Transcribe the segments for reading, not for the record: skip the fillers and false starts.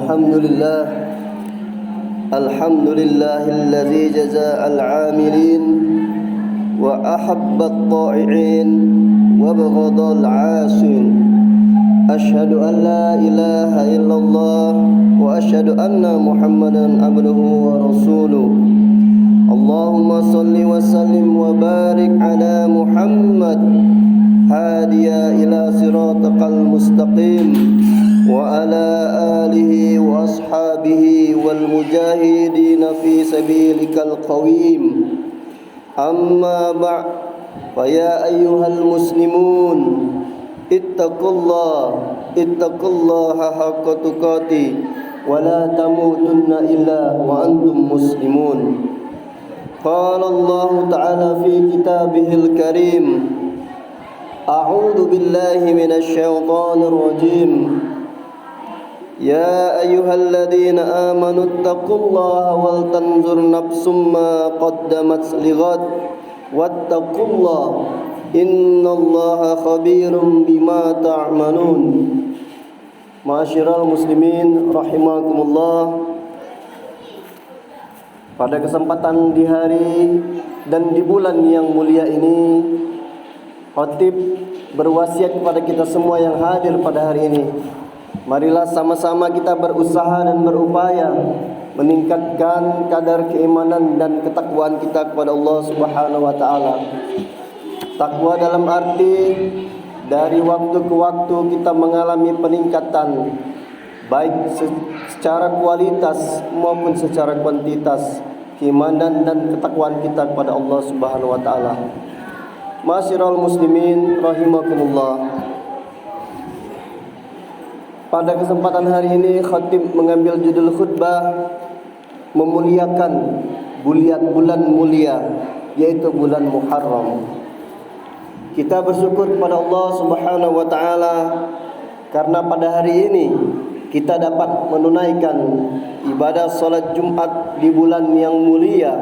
Alhamdulillah Alhamdulillahilladzi jaza'al 'amilin wa ahabbat ta'i'in wa baghadal 'asin. Asyhadu an la ilaha illallah wa asyhadu anna Muhammadan abduhu wa rasuluh. Allahumma salli wa sallim wa barik ala Muhammad hadiya ila siratal mustaqim wa ala alihi wa ashabihi wal mujahidin fi sabilikal qawim. Amma ba'd, fa ya ayyuhal muslimun ittaqullaha haqqa tuqatih wa la tamutunna illa wa antum muslimun. Qala Allah ta'ala fi kitabihil karim, a'udzu billahi minasy syaithanir rajim. Ya ayyuhalladzina amanu taqullaha wal tanzur nafsum ma qaddamat lighad wattaqullaha innallaha khabirum bima ta'malun. Ma'asyiral muslimin rahimakumullah. Pada kesempatan di hari dan di bulan yang mulia ini, khatib berwasiat kepada kita semua yang hadir pada hari ini, marilah sama-sama kita berusaha dan berupaya meningkatkan kadar keimanan dan ketakwaan kita kepada Allah Subhanahu wa taala. Takwa dalam arti dari waktu ke waktu kita mengalami peningkatan, baik secara kualitas maupun secara kuantitas keimanan dan ketakwaan kita kepada Allah Subhanahu wa taala. Ma'asyiral muslimin rahimakumullah. Pada kesempatan hari ini khatib mengambil judul khutbah memuliakan bulan mulia, yaitu bulan Muharram. Kita bersyukur kepada Allah Subhanahu wa taala karena pada hari ini kita dapat menunaikan ibadah salat Jumat di bulan yang mulia,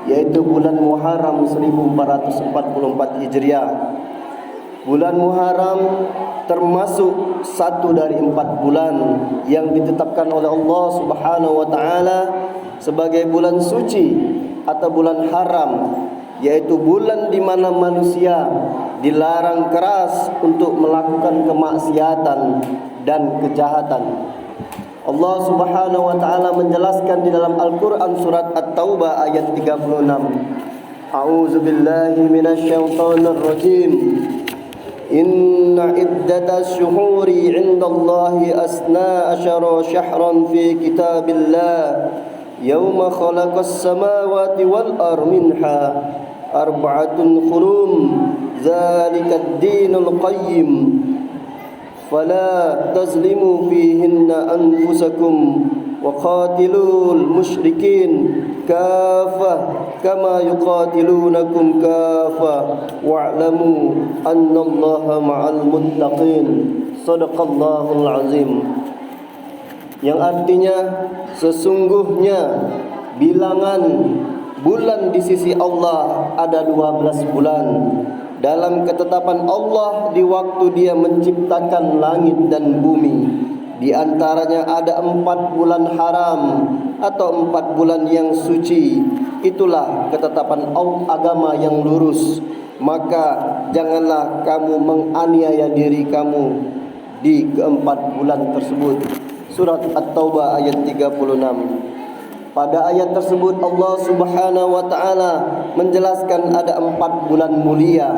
yaitu bulan Muharram 1444 Hijriah. Bulan Muharram termasuk satu dari 4 bulan yang ditetapkan oleh Allah Subhanahu wa taala sebagai bulan suci atau bulan haram, yaitu bulan di mana manusia dilarang keras untuk melakukan kemaksiatan dan kejahatan. Allah Subhanahu wa taala menjelaskan di dalam Al-Qur'an surat At-Taubah ayat 36. A'udzu billahi minasy syaithanir rajim. Inna iddatas syuhuri 'indallahi asna asyara syahran fi kitabillah yawma khalaqas samawati wal arda minha arba'atun hurum zalikad dinul qayyim fala tazlimu fihinna anfusakum wa qatilul musyrikin kafah kama yuqatilunakum kafah wa'lamu annallaha ma'al muttaqin. Shadaqallahul azim. Yang artinya sesungguhnya bilangan bulan di sisi Allah ada 12 bulan dalam ketetapan Allah di waktu Dia menciptakan langit dan bumi. Di antaranya ada 4 bulan haram atau 4 bulan yang suci. Itulah ketetapan agama yang lurus. Maka janganlah kamu menganiaya diri kamu di keempat bulan tersebut. Surat At-Taubah ayat 36. Pada ayat tersebut Allah Subhanahu wa taala menjelaskan ada 4 bulan mulia.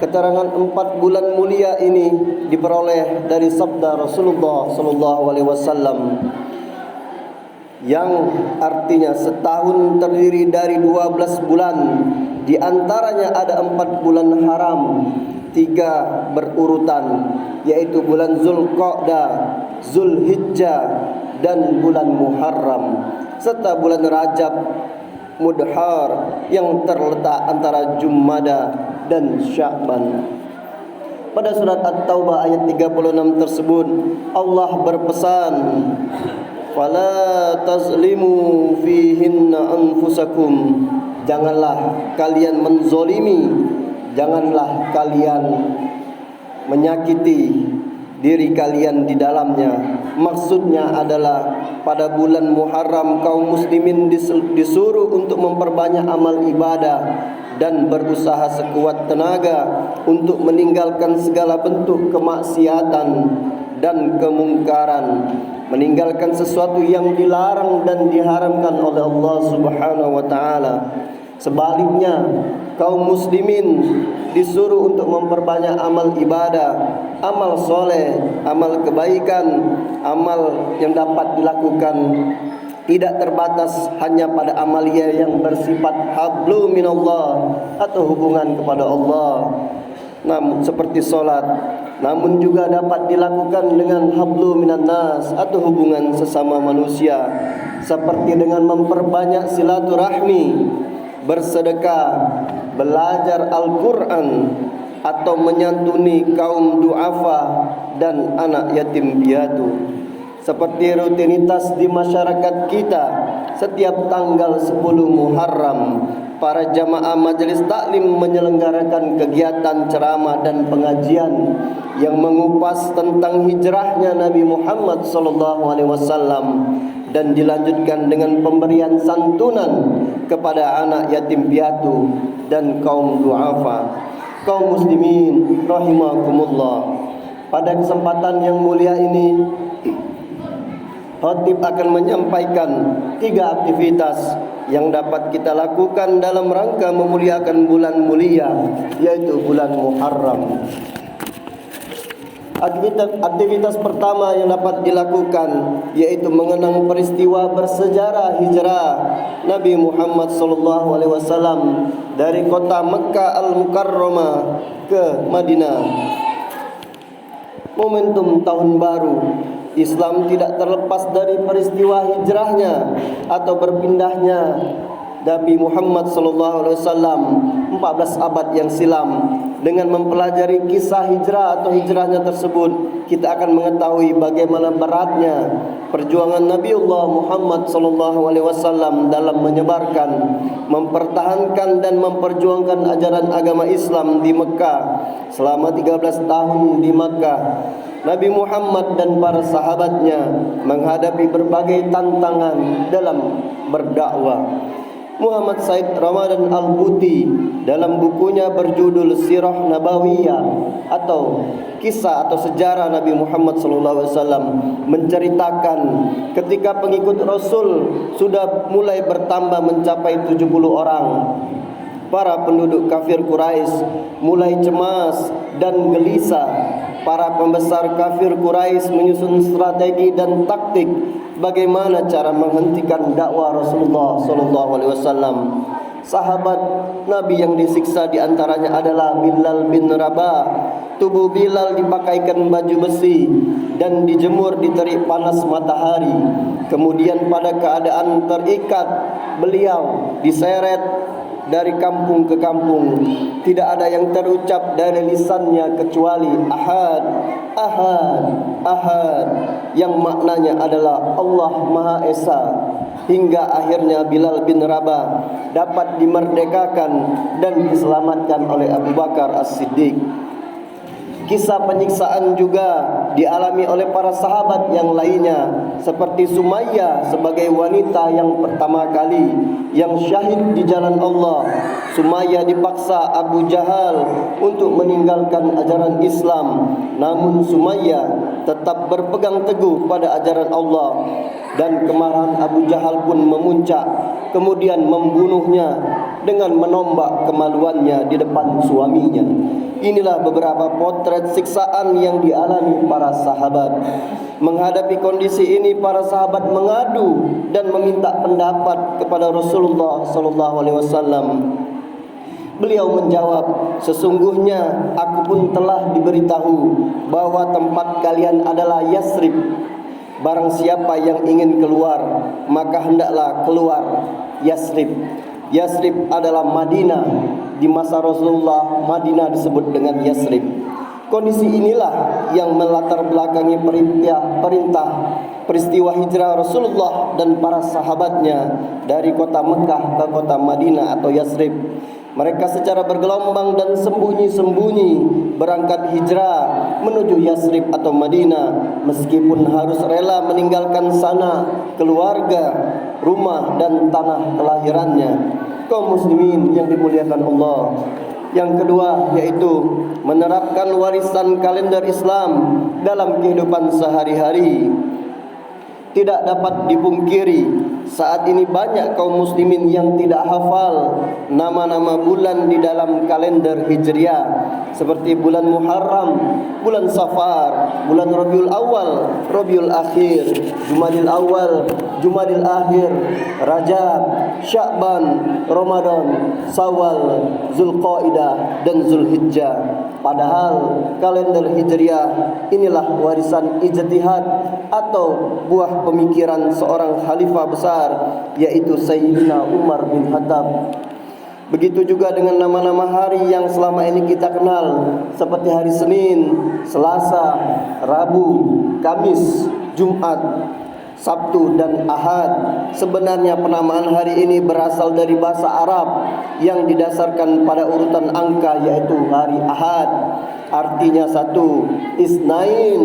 Keterangan 4 bulan mulia ini diperoleh dari sabda Rasulullah sallallahu alaihi wasallam yang artinya setahun terdiri dari 12 bulan. Di antaranya ada 4 bulan haram, 3 berurutan, yaitu bulan Zulqa'dah, Zulhijjah dan bulan Muharram, serta bulan Rajab, Mudhar yang terletak antara Jumada dan Sya'ban. Pada surat At-Taubah ayat 36 tersebut Allah berpesan, fala tazlimu fihinna anfusakum, janganlah kalian menzolimi, janganlah kalian menyakiti diri kalian di dalamnya. Maksudnya adalah pada bulan Muharram kaum muslimin disuruh untuk memperbanyak amal ibadah dan berusaha sekuat tenaga untuk meninggalkan segala bentuk kemaksiatan dan kemungkaran, meninggalkan sesuatu yang dilarang dan diharamkan oleh Allah Subhanahu wa taala. Sebaliknya, kaum muslimin disuruh untuk memperbanyak amal ibadah, amal soleh, amal kebaikan, amal yang dapat dilakukan tidak terbatas hanya pada amalia yang bersifat hablu minallah atau hubungan kepada Allah, namun seperti solat, namun juga dapat dilakukan dengan hablu minan nas atau hubungan sesama manusia, seperti dengan memperbanyak silaturahmi, bersedekah, belajar Al-Quran, atau menyantuni kaum du'afa dan anak yatim piatu. Seperti rutinitas di masyarakat kita, setiap tanggal 10 Muharram, para jamaah majelis taklim menyelenggarakan kegiatan ceramah dan pengajian yang mengupas tentang hijrahnya Nabi Muhammad SAW, dan dilanjutkan dengan pemberian santunan kepada anak yatim piatu dan kaum du'afa. Kaum muslimin rahimakumullah, pada kesempatan yang mulia ini khatib akan menyampaikan 3 aktivitas yang dapat kita lakukan dalam rangka memuliakan bulan mulia, yaitu bulan Muharram. Aktivitas pertama yang dapat dilakukan yaitu mengenang peristiwa bersejarah hijrah Nabi Muhammad SAW dari kota Mekkah Al-Mukarramah ke Madinah. Momentum tahun baru Islam tidak terlepas dari peristiwa hijrahnya atau berpindahnya Nabi Muhammad SAW 14 abad yang silam. Dengan mempelajari kisah hijrah atau hijrahnya tersebut, kita akan mengetahui bagaimana beratnya perjuangan Nabiullah Muhammad SAW dalam menyebarkan, mempertahankan dan memperjuangkan ajaran agama Islam di Mekah. Selama 13 tahun di Mekah, Nabi Muhammad dan para sahabatnya menghadapi berbagai tantangan dalam berdakwah. Muhammad Said Ramadan Al-Buti dalam bukunya berjudul Sirah Nabawiyah atau kisah atau sejarah Nabi Muhammad SAW menceritakan ketika pengikut Rasul sudah mulai bertambah mencapai 70 orang, para penduduk kafir Quraisy mulai cemas dan gelisah. Para pembesar kafir Quraisy menyusun strategi dan taktik bagaimana cara menghentikan dakwah Rasulullah SAW. Sahabat Nabi yang disiksa diantaranya adalah Bilal bin Rabah. Tubuh Bilal dipakaikan baju besi dan dijemur di terik panas matahari. Kemudian pada keadaan terikat, beliau diseret dari kampung ke kampung. Tidak ada yang terucap dari lisannya kecuali Ahad, Ahad, Ahad, yang maknanya adalah Allah Maha Esa. Hingga akhirnya Bilal bin Rabah dapat dimerdekakan dan diselamatkan oleh Abu Bakar As-Siddiq. Kisah penyiksaan juga dialami oleh para sahabat yang lainnya, seperti Sumayyah sebagai wanita yang pertama kali yang syahid di jalan Allah. Sumayyah dipaksa Abu Jahal untuk meninggalkan ajaran Islam, namun Sumayyah tetap berpegang teguh pada ajaran Allah, dan kemarahan Abu Jahal pun memuncak, kemudian membunuhnya dengan menombak kemaluannya di depan suaminya. Inilah beberapa potret siksaan yang dialami para sahabat. Menghadapi kondisi ini, para sahabat mengadu dan meminta pendapat kepada Rasulullah SAW. Beliau menjawab, "Sesungguhnya aku pun telah diberitahu bahwa tempat kalian adalah Yasrib. Barang siapa yang ingin keluar, maka hendaklah keluar Yasrib." Yasrib adalah Madinah. Di masa Rasulullah, Madinah disebut dengan Yasrib. Kondisi inilah yang melatar belakangi peristiwa hijrah Rasulullah dan para sahabatnya dari kota Mekah ke kota Madinah atau Yasrib. Mereka secara bergelombang dan sembunyi-sembunyi berangkat hijrah menuju Yasrib atau Madinah, meskipun harus rela meninggalkan sana keluarga, rumah dan tanah kelahirannya. Kaum muslimin yang dimuliakan Allah. Yang kedua yaitu menerapkan warisan kalender Islam dalam kehidupan sehari-hari. Tidak dapat dipungkiri, saat ini banyak kaum muslimin yang tidak hafal nama-nama bulan di dalam kalender Hijriah, seperti bulan Muharram, bulan Safar, bulan Rabiul Awal, Rabiul Akhir, Jumadil Awal, Jumadil Akhir, Rajab, Sya'ban, Ramadan, Syawal, Zulqaidah dan Zulhijjah. Padahal kalender Hijriah inilah warisan ijtihad atau buah pemikiran seorang khalifah besar, yaitu Sayyidina Umar bin Khattab. Begitu juga dengan nama-nama hari yang selama ini kita kenal, seperti hari Senin, Selasa, Rabu, Kamis, Jumat, Sabtu dan Ahad. Sebenarnya penamaan hari ini berasal dari bahasa Arab yang didasarkan pada urutan angka, yaitu hari Ahad. Artinya 1, Isnain,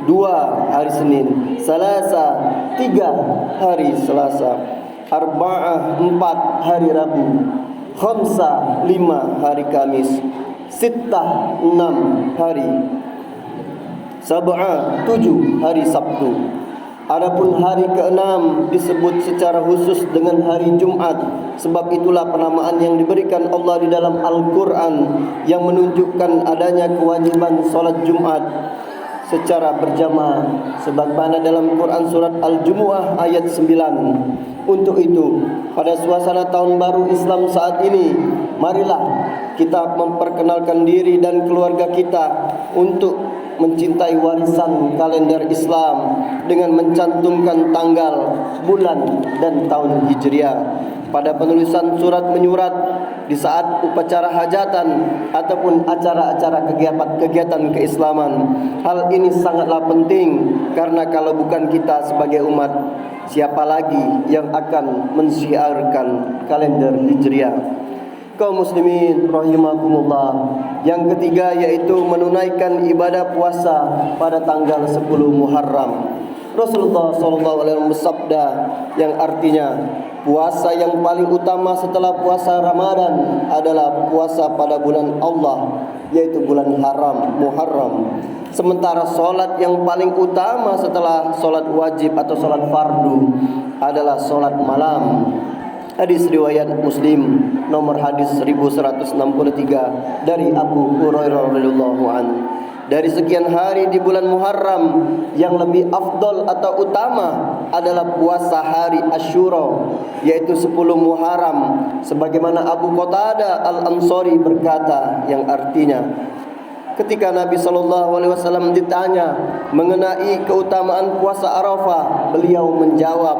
2 hari Senin, Salasa 3 hari Selasa, Arba'ah 4 hari Rabu, Khamsah 5 hari Kamis, Sittah 6 hari, Sab'ah 7 hari Sabtu. Adapun hari ke-6 disebut secara khusus dengan hari Jumat. Sebab itulah penamaan yang diberikan Allah di dalam Al-Quran yang menunjukkan adanya kewajiban solat Jumat secara berjamaah, sebagaimana dalam Quran surat Al-Jumu'ah ayat 9. Untuk itu, pada suasana tahun baru Islam saat ini, marilah kita memperkenalkan diri dan keluarga kita untuk mencintai warisan kalender Islam dengan mencantumkan tanggal, bulan dan tahun Hijriah pada penulisan surat menyurat di saat upacara hajatan ataupun acara-acara kegiatan keislaman. Hal ini sangatlah penting, karena kalau bukan kita sebagai umat, siapa lagi yang akan mensyiarkan kalender Hijriah? Kaum muslimin rahimakumullah. Yang ketiga yaitu menunaikan ibadah puasa pada tanggal 10 Muharram. Rasulullah SAW bersabda yang artinya, puasa yang paling utama setelah puasa Ramadan adalah puasa pada bulan Allah, yaitu bulan haram, Muharram. Sementara solat yang paling utama setelah solat wajib atau solat fardu adalah solat malam. Hadis riwayat Muslim nomor hadis 1163 dari Abu Hurairah radhiyallahu anhu. Dari sekian hari di bulan Muharram, yang lebih afdol atau utama adalah puasa hari Asyura, yaitu 10 Muharram, sebagaimana Abu Qatadah Al-Ansari berkata yang artinya, ketika Nabi SAW ditanya mengenai keutamaan puasa Arafah, beliau menjawab,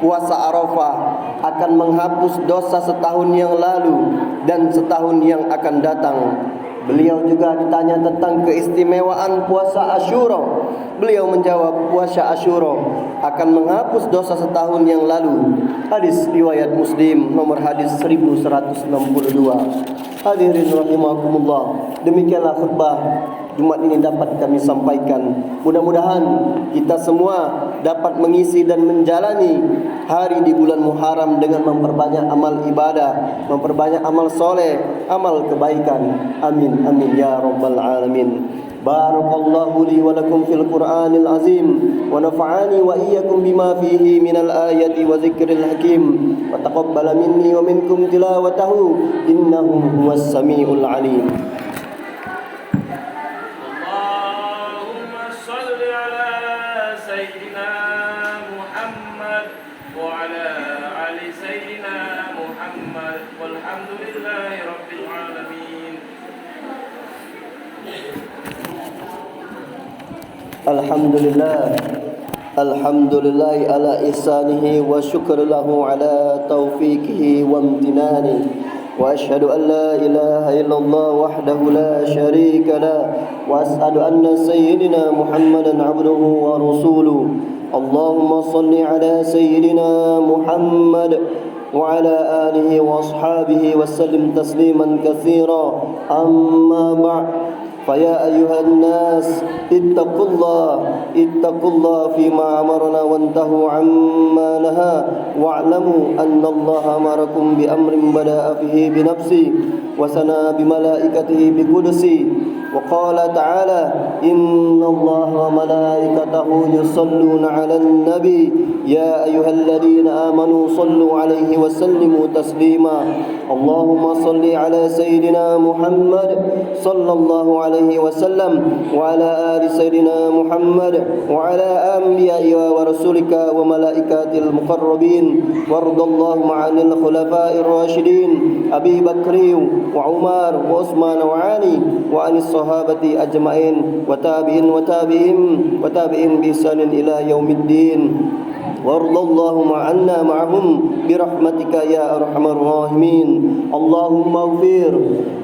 puasa Arafah akan menghapus dosa setahun yang lalu dan setahun yang akan datang. Beliau juga ditanya tentang keistimewaan puasa Asyura. Beliau menjawab, puasa Asyura akan menghapus dosa setahun yang lalu. Hadis riwayat Muslim nomor hadis 1162. Hadirin rahimakumullah, demikianlah khutbah Jumat ini dapat kami sampaikan. Mudah-mudahan kita semua dapat mengisi dan menjalani hari di bulan Muharram dengan memperbanyak amal ibadah, memperbanyak amal soleh, amal kebaikan. Amin amin ya rabbal alamin. Barakallahu li wa lakum fil Qur'anil azim wa nafa'ani wa iyyakum bima fihi minal ayati wa zikril hakim wa taqabbala minni wa minkum tilawatahu innahu huwas samiul alim. Allahumma shalli ala sayyidina Muhammad wa ala ali sayyidina Muhammad walhamdulillahi rabbil alamin. Alhamdulillah, alhamdulillah ala ihsanihi wa syukur lahu ala taufiqihi wa amtinani. Wa ashhadu an la ilaha illallah wahdahu la syarika lah, wa ashhadu anna sayyidina Muhammadan abduhu wa rasuluh. Allahumma salli ala sayyidina Muhammad وعلى آله وأصحابه وسلم تسليما كثيرا. أما بعد، فيا أيها الناس اتقوا الله فيما أمرنا وانتهوا عما نهى واعلموا أن الله أمركم بأمر بدأ فيه بنفسه وثنى بملائكته بقدسه وقال تعالى إن الله وملائكته يصلون على النبي يا أيها الذين آمنوا صلوا عليه وسلموا تسليما. اللهم صل على سيدنا محمد صلى الله عليه وسلم وعلى آل سيدنا محمد وعلى أنبياء ورسولك وملائكة المقربين، وارض اللهم عن الخلفاء الراشدين أبي بكر وعمر وعثمان وعلي وعن الصحابة أجمعين وتابعين بإحسان إلى يوم الدين، وارض اللهم عنا معهم برحمتك يا أرحم الراحمين. اللهم اغفر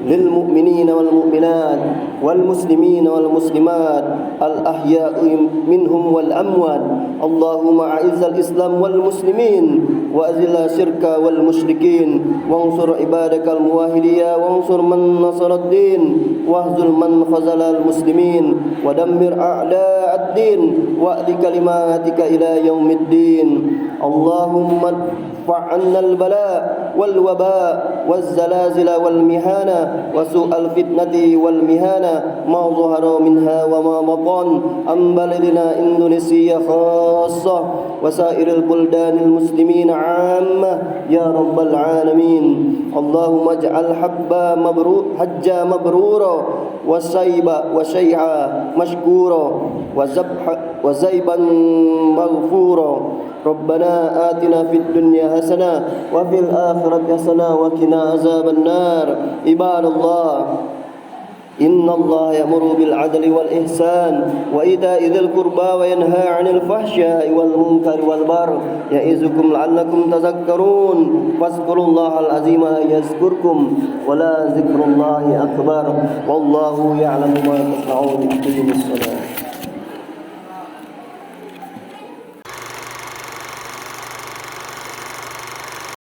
للمؤمنين والمؤمنات والمسلمين والمسلمات الأحياء منهم والأموات. اللهم أعز الإسلام والمسلمين وأذل الشرك والمشركين وانصر عبادك الموحدين وانصر من نصر الدين واهزم من خذل المسلمين ودمر أعداء الدين وأعل كلماتك إلى يوم الدين. اللهم ادفع عنا البلاء والوباء والزلازل والمهانة وسوء الفتنة والمهانة ما ظهر منها وما بطن عن بلدنا إندونيسيا خاصة وسائر البلدان المسلمين عامة يا رب العالمين. اللهم اجعل حجا مبرورا وشيعا مشكورا وزيبا مغفورا. ربنا آتنا في الدنيا حسنة وفي الآخرة حسنة وقنا عذاب النار. عباد الله، إن الله يأمر بالعدل والإحسان وإيتاء ذي القربى وينهى عن الفحشاء والمنكر والبغي يعظكم لعلكم تذكرون. فاذكروا الله العظيم يذكركم ولا ذكر الله أكبر والله يعلم ما تصنعون. أقيموا الصلاة.